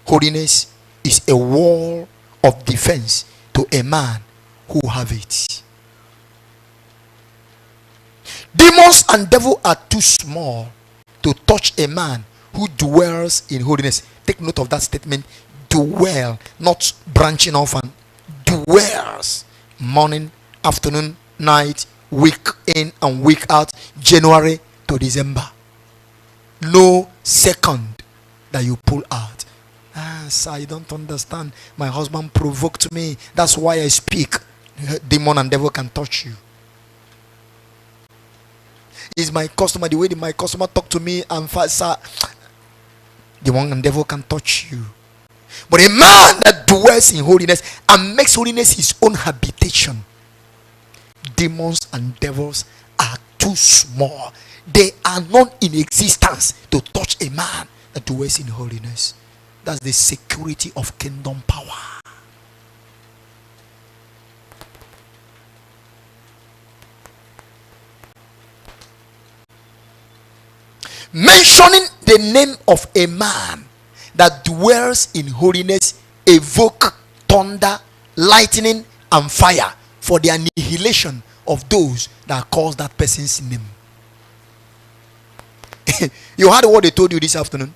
Holiness is a wall of defense to a man who have it. Demons and devil are too small to touch a man who dwells in holiness. Take note of that statement. Dwell, not branching off, and dwells. Morning, afternoon, night, week in and week out, January to December. No second that you pull out. Sir, you don't understand. My husband provoked me. That's why I speak. Demon and devil can touch you. Is my customer, the way my customer talk to me, and sir, demon and devil can touch you. But a man that dwells in holiness and makes holiness his own habitation, demons and devils are too small. They are not in existence to touch a man that dwells in holiness. That's the security of kingdom power. Mentioning the name of a man that dwells in holiness evoke thunder, lightning, and fire for the annihilation of those that cause that person's name. You heard what they told you this afternoon?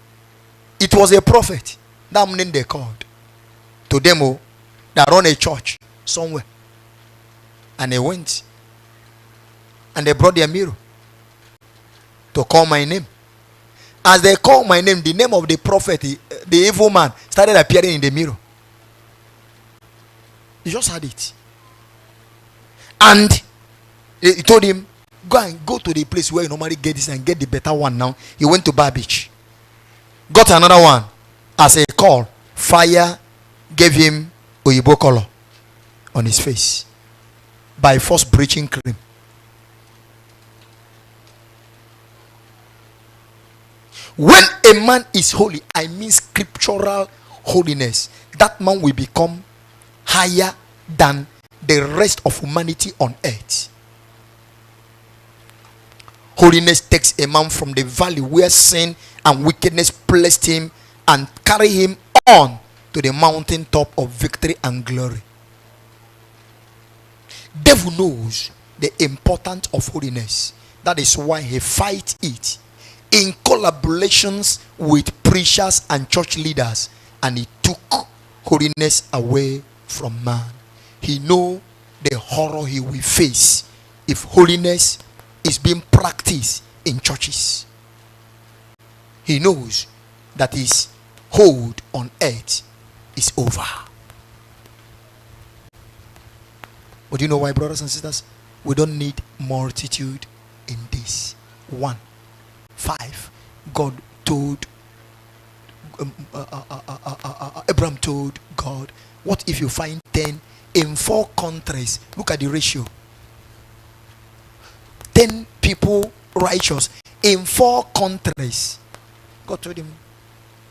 It was a prophet. That name they called. To them, they run a church somewhere. And they went. And they brought their mirror to call my name. As they called my name, the name of the prophet, the evil man, started appearing in the mirror. He just had it. And he told him, go to the place where you normally get this and get the better one now. He went to Bar Beach. Got another one. As a call, fire gave him Oyibo color on his face by force breaching cream. When a man is holy, I mean scriptural holiness, that man will become higher than the rest of humanity on earth. Holiness takes a man from the valley where sin and wickedness placed him and carry him on to the mountaintop of victory and glory. Devil knows the importance of holiness. That is why he fights it in collaborations with preachers and church leaders, and he took holiness away from man. He knows the horror he will face if holiness is being practiced in churches. He knows that his hold on earth is over. But do you know why, brothers and sisters? We don't need multitude in this. 1:5. God told Abraham told God, what if you find 10 in 4 countries? Look at the ratio. 10 people righteous in 4 countries. God told him,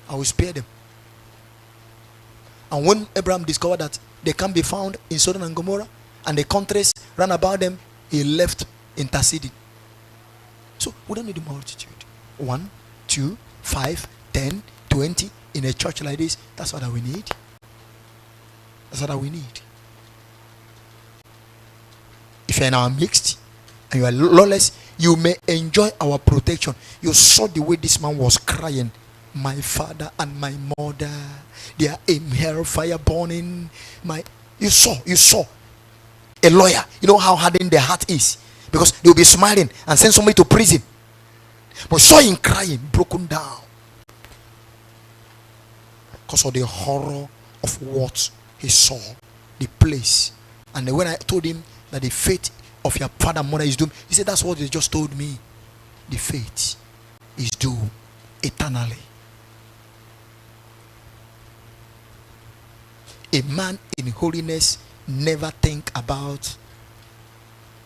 I will spare them. And when Abraham discovered that they can't be found in Sodom and Gomorrah and the countries ran about them, he left interceding. So we don't need a multitude. 1, 2, 5, 10, 20 in a church like this. That's what we need. That's what we need. If you're in our midst and you are lawless, you may enjoy our protection. You saw the way this man was crying. My father and my mother, they are in hellfire burning. You saw a lawyer. You know how hardened their heart is, because they will be smiling and send somebody to prison. But saw him crying, broken down, because of the horror of what he saw, the place. And then when I told him that the fate of your father and mother is doomed, he said, that's what they just told me. The fate is doomed eternally. A man in holiness never think about,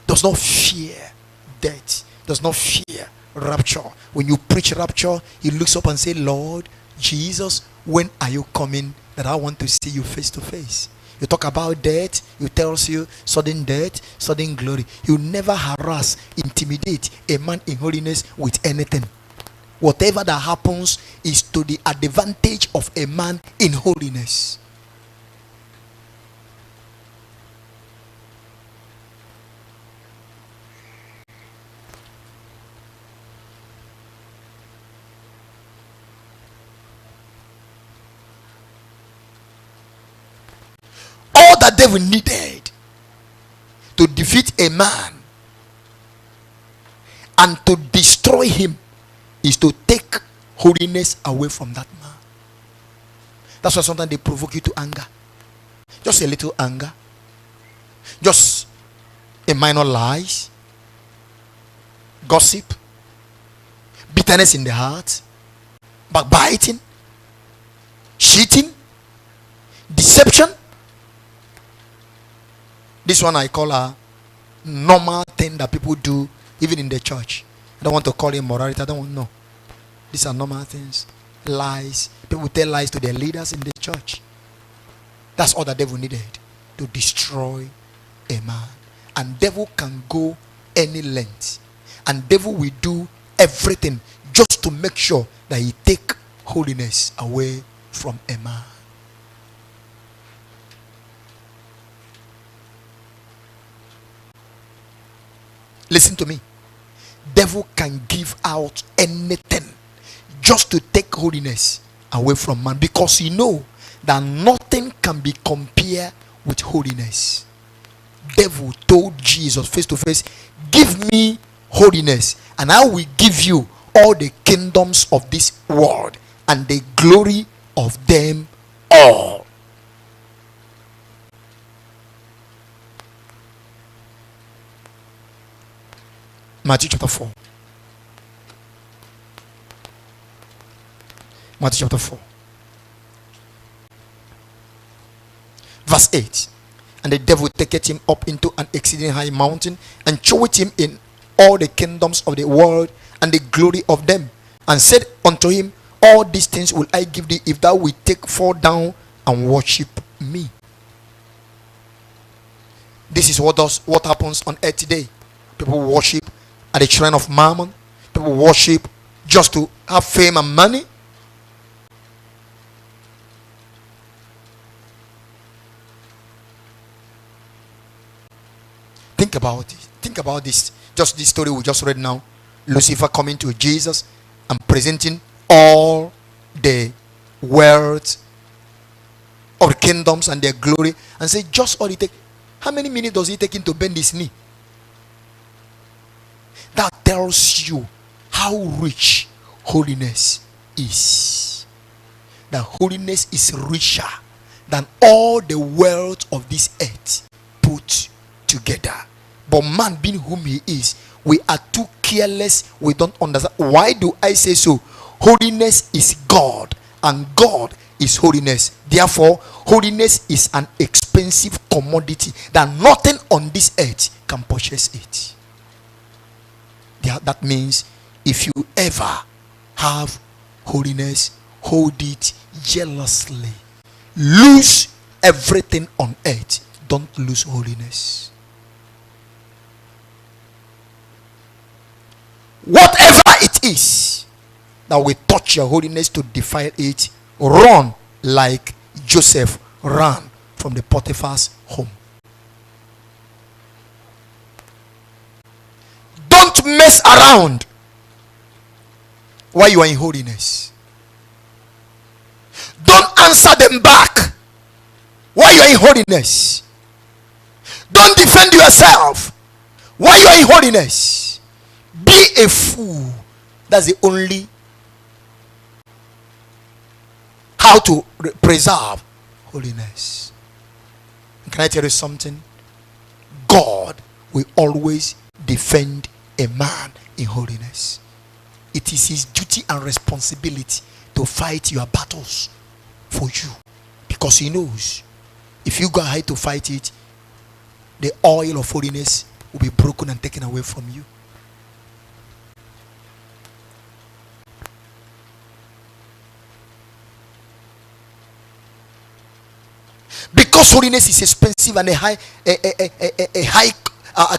does not fear death, does not fear rapture. When you preach rapture, he looks up and say, Lord Jesus, when are you coming that I want to see you face to face? You talk about death, he tells you sudden death, sudden glory. You never harass, intimidate a man in holiness with anything. Whatever that happens is to the advantage of a man in holiness. All that devil needed to defeat a man and to destroy him is to take holiness away from that man. That's why sometimes they provoke you to anger. Just a little anger. Just a minor lies. Gossip. Bitterness in the heart. Backbiting. Cheating. Deception. This one I call a normal thing that people do even in the church. I don't want to call it morality. I don't want to know. These are normal things. Lies. People tell lies to their leaders in the church. That's all the devil needed to destroy a man. And devil can go any length. And devil will do everything just to make sure that he take holiness away from a man. Listen to me. Devil can give out anything just to take holiness away from man, because he know that nothing can be compared with holiness. Devil told Jesus face to face, give me holiness and I will give you all the kingdoms of this world and the glory of them all. Matthew chapter 4. Matthew chapter 4. Verse 8. And the devil taketh him up into an exceeding high mountain, and showeth him in all the kingdoms of the world and the glory of them, and said unto him, all these things will I give thee, if thou wilt fall down and worship me. This is what happens on earth today. People worship at the shrine of Mammon. People worship just to have fame and money. Think about it. Think about this. Just this story we just read now. Lucifer coming to Jesus and presenting all the wealth of kingdoms and their glory, and say, just all it takes. How many minutes does it take him to bend his knee? That tells you how rich holiness is. That holiness is richer than all the wealth of this earth put together. But man, being whom he is, we are too careless. We don't understand. Why do I say so? Holiness is God, and God is holiness. Therefore, holiness is an expensive commodity that nothing on this earth can purchase it. That means if you ever have holiness, hold it jealously. Lose everything on earth. Don't lose holiness. Whatever it is that will touch your holiness to defile it, run like Joseph ran from the Potiphar's home. Don't mess around while you are in holiness. Don't answer them back while you are in holiness. Don't defend yourself while you are in holiness. Be a fool. That's the only how to preserve holiness. Can I tell you something? God will always defend a man in holiness. It is his duty and responsibility to fight your battles for you, because he knows if you go ahead to fight it, the oil of holiness will be broken and taken away from you. Because holiness is expensive and a high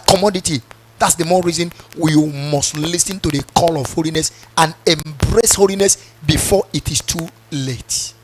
commodity, That's the more reason we must listen to the call of holiness and embrace holiness before it is too late.